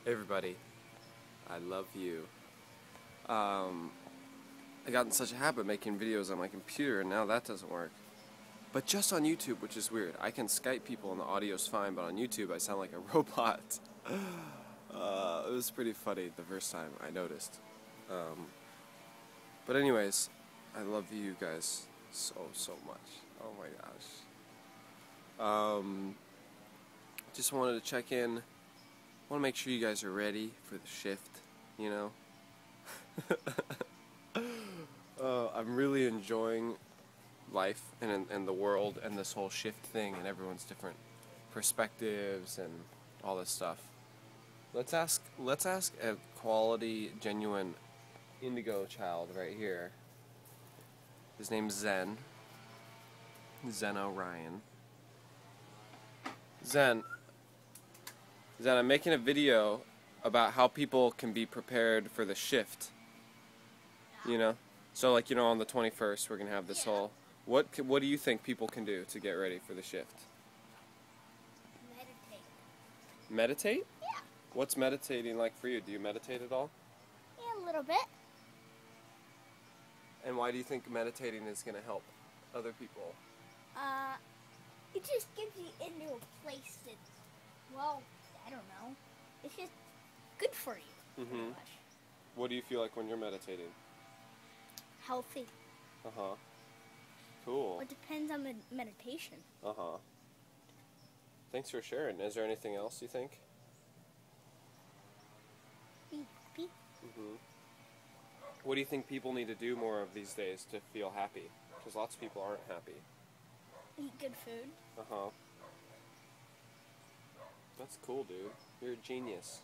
Everybody, I love you. I got in such a habit of making videos on my computer, and now that doesn't work. But just on YouTube, which is weird. I can Skype people and the audio's fine, but on YouTube I sound like a robot. It was pretty funny the first time I noticed. But anyways, I love you guys so much. Oh my gosh. Just wanted to check in. Want to make sure you guys are ready for the shift, you know? I'm really enjoying life and the world and this whole shift thing and everyone's different perspectives and all this stuff. Let's ask a quality, genuine indigo child right here. His name's Zen Orion. Zen, I'm making a video about how people can be prepared for the shift. You know? So like, you know, on the 21st we're going to have this whole... What do you think people can do to get ready for the shift? Meditate. Meditate? Yeah. What's meditating like for you? Do you meditate at all? Yeah, a little bit. And why do you think meditating is going to help other people? It just gives you into a place that's, well, I don't know. It's just good for you. Mm-hmm. Pretty much. What do you feel like when you're meditating? Healthy. Uh-huh. Cool. It depends on meditation. Uh-huh. Thanks for sharing. Is there anything else you think? Be happy. Mm-hmm. What do you think people need to do more of these days to feel happy? Because lots of people aren't happy. Eat good food. Uh-huh. That's cool, dude. You're a genius.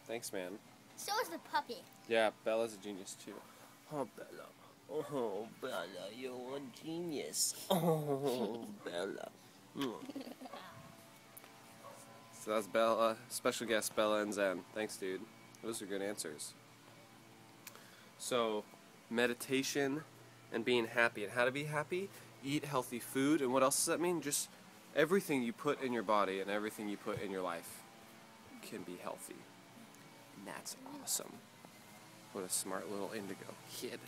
Thanks, man. So is the puppy. Yeah, Bella's a genius, too. Oh, Bella. Oh, Bella, you're a genius. Oh, Bella. So that's Bella, special guest Bella and Zen. Thanks, dude. Those are good answers. So, meditation and being happy. And how to be happy? Eat healthy food. And what else does that mean? Just everything you put in your body and everything you put in your life can be healthy. And that's awesome. What a smart little indigo kid.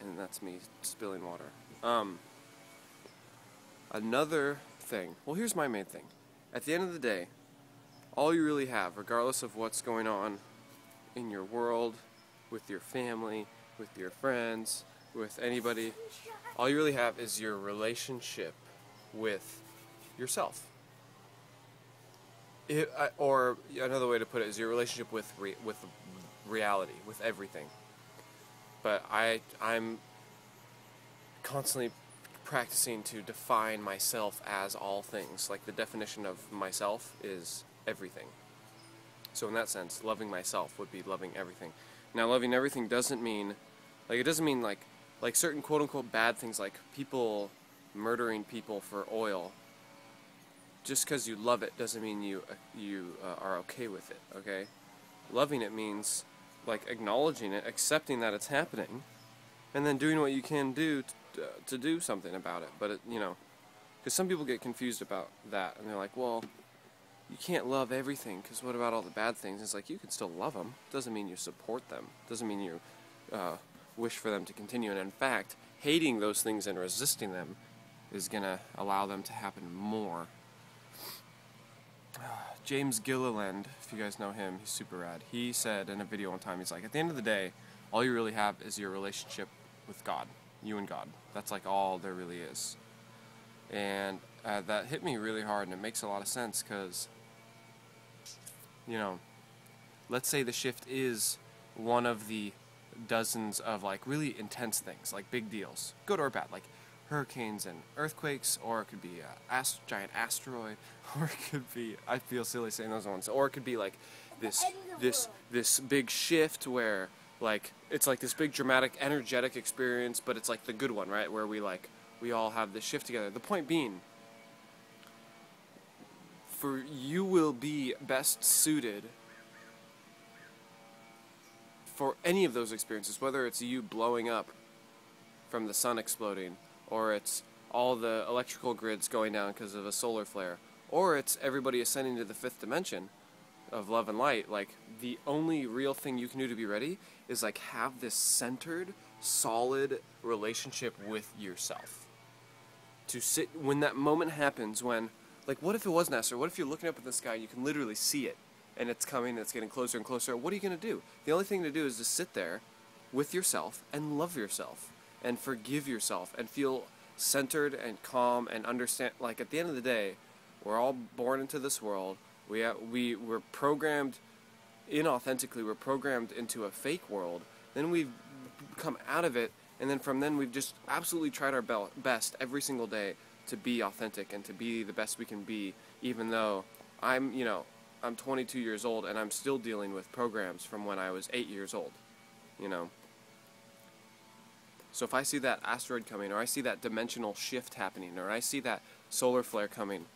And that's me spilling water. Another thing. Well, here's my main thing. At the end of the day, all you really have, regardless of what's going on in your world, with your family, with your friends, with anybody, all you really have is your relationship with yourself. Or another way to put it is your relationship with reality, with everything. But I'm constantly practicing to define myself as all things. Like the definition of myself is everything. So in that sense, loving myself would be loving everything. Now, loving everything doesn't mean, like, it doesn't mean like certain quote-unquote bad things, like people murdering people for oil. Just because you love it doesn't mean you are okay with it, okay? Loving it means, like, acknowledging it, accepting that it's happening, and then doing what you can do to do something about it. But, you know, because some people get confused about that, and they're like, well, you can't love everything, because what about all the bad things? It's like, you can still love them. Doesn't mean you support them. Doesn't mean you wish for them to continue. And in fact, hating those things and resisting them is going to allow them to happen more. James Gilliland, if you guys know him, he's super rad. He said in a video one time, he's like, at the end of the day, all you really have is your relationship with God. You and God. That's like all there really is. And that hit me really hard, and it makes a lot of sense, because, you know, let's say the shift is one of the dozens of, like, really intense things, like big deals, good or bad, like hurricanes and earthquakes, or it could be a giant asteroid, or it could be, I feel silly saying those ones, or it could be like this big shift where, like, it's like this big dramatic energetic experience, but it's like the good one, right, where we all have this shift together. The point being, for you will be best suited for any of those experiences, whether it's you blowing up from the sun exploding, or it's all the electrical grids going down because of a solar flare, or it's everybody ascending to the fifth dimension. of love and light, like the only real thing you can do to be ready is like have this centered, solid relationship with yourself. To sit when that moment happens, when like what if it was Nasser? What if you're looking up at the sky and you can literally see it and it's coming and it's getting closer and closer? What are you gonna do? The only thing to do is just sit there with yourself and love yourself and forgive yourself and feel centered and calm and understand. Like at the end of the day, we're all born into this world. We're programmed inauthentically. We're programmed into a fake world. Then we've come out of it, and then from then we've just absolutely tried our best every single day to be authentic and to be the best we can be. Even though I'm 22 years old and I'm still dealing with programs from when I was 8 years old. So if I see that asteroid coming, or I see that dimensional shift happening, or I see that solar flare coming,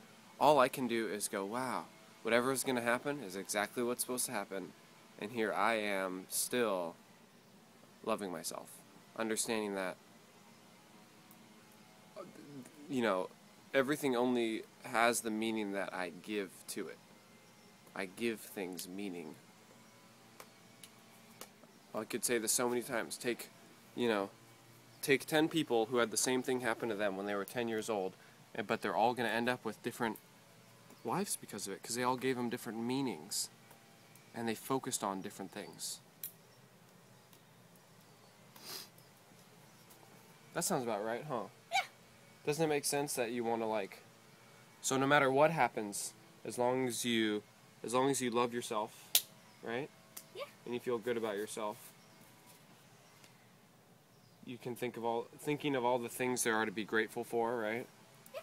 all I can do is go, wow, whatever is going to happen is exactly what's supposed to happen. And here I am still loving myself, understanding that, everything only has the meaning that I give to it. I give things meaning. I could say this so many times. Take 10 people who had the same thing happen to them when they were 10 years old, but they're all going to end up with different lives because of it, because they all gave them different meanings, and they focused on different things. That sounds about right, huh? Yeah. Doesn't it make sense that you want to so no matter what happens, as long as you love yourself, right? Yeah. And you feel good about yourself, you can thinking of all the things there are to be grateful for, right? Yeah.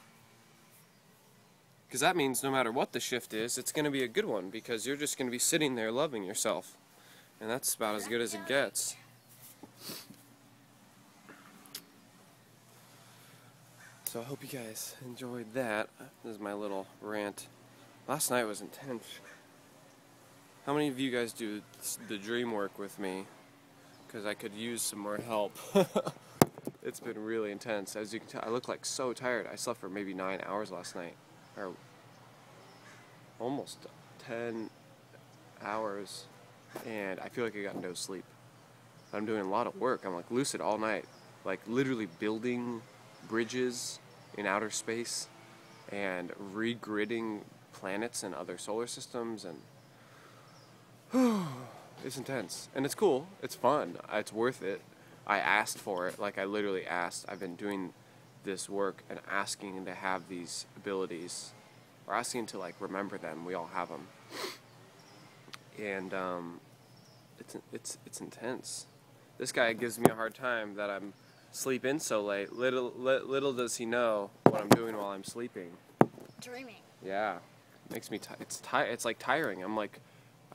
Because that means no matter what the shift is, it's going to be a good one, because you're just going to be sitting there loving yourself. And that's about as good as it gets. So I hope you guys enjoyed that. This is my little rant. Last night was intense. How many of you guys do the dream work with me? Because I could use some more help. It's been really intense. As you can tell, I look like so tired. I slept for maybe 9 hours last night. Or almost 10 hours. And I feel like I got no sleep. I'm doing a lot of work. I'm like lucid all night. Like literally building bridges in outer space and regridding planets and other solar systems, and it's intense. And it's cool. It's fun. It's worth it. I asked for it. Like I literally asked. I've been doing this work and asking to have these abilities, or asking to remember them. We all have them. And it's intense. This guy gives me a hard time that I'm sleep in so late. Little does he know what I'm doing while I'm sleeping. Dreaming. Yeah, makes me it's like tiring.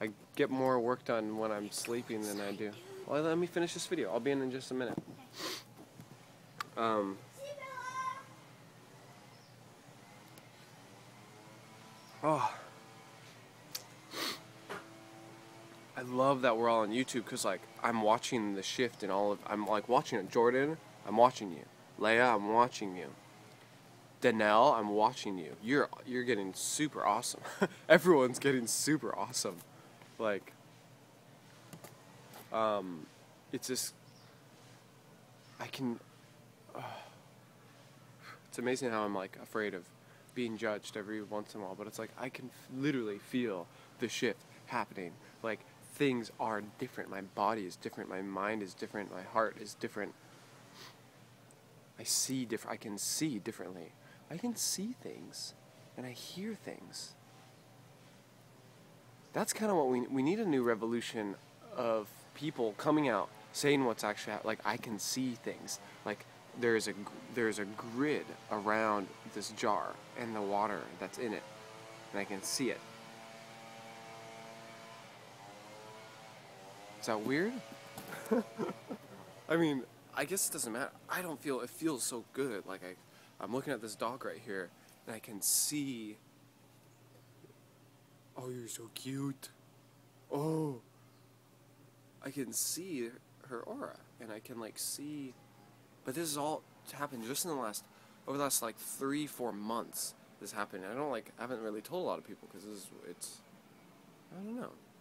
I get more work done when I'm sleeping than I do. Well, let me finish this video. I'll be in just a minute. Oh, I love that we're all on YouTube, because I'm watching the shift in I'm watching it. Jordan, I'm watching you. Leia, I'm watching you. Danelle, I'm watching you. You're getting super awesome. Everyone's getting super awesome. It's just it's amazing how I'm afraid of being judged every once in a while, but it's I can literally feel the shift happening. Things are different. My body is different. My mind is different. My heart is different. I see different. I can see differently. I can see things, and I hear things. That's kind of what we need. A new revolution of people coming out, saying what's actually I can see things. There's a grid around this jar and the water that's in it, and I can see it. Is that weird? I mean, I guess it doesn't matter. It feels so good. I'm looking at this dog right here, and I can see. Oh, you're so cute. Oh. I can see her aura, and I can see. But this is all happened just in over the last 3-4 months. This happened. I haven't really told a lot of people, because don't know.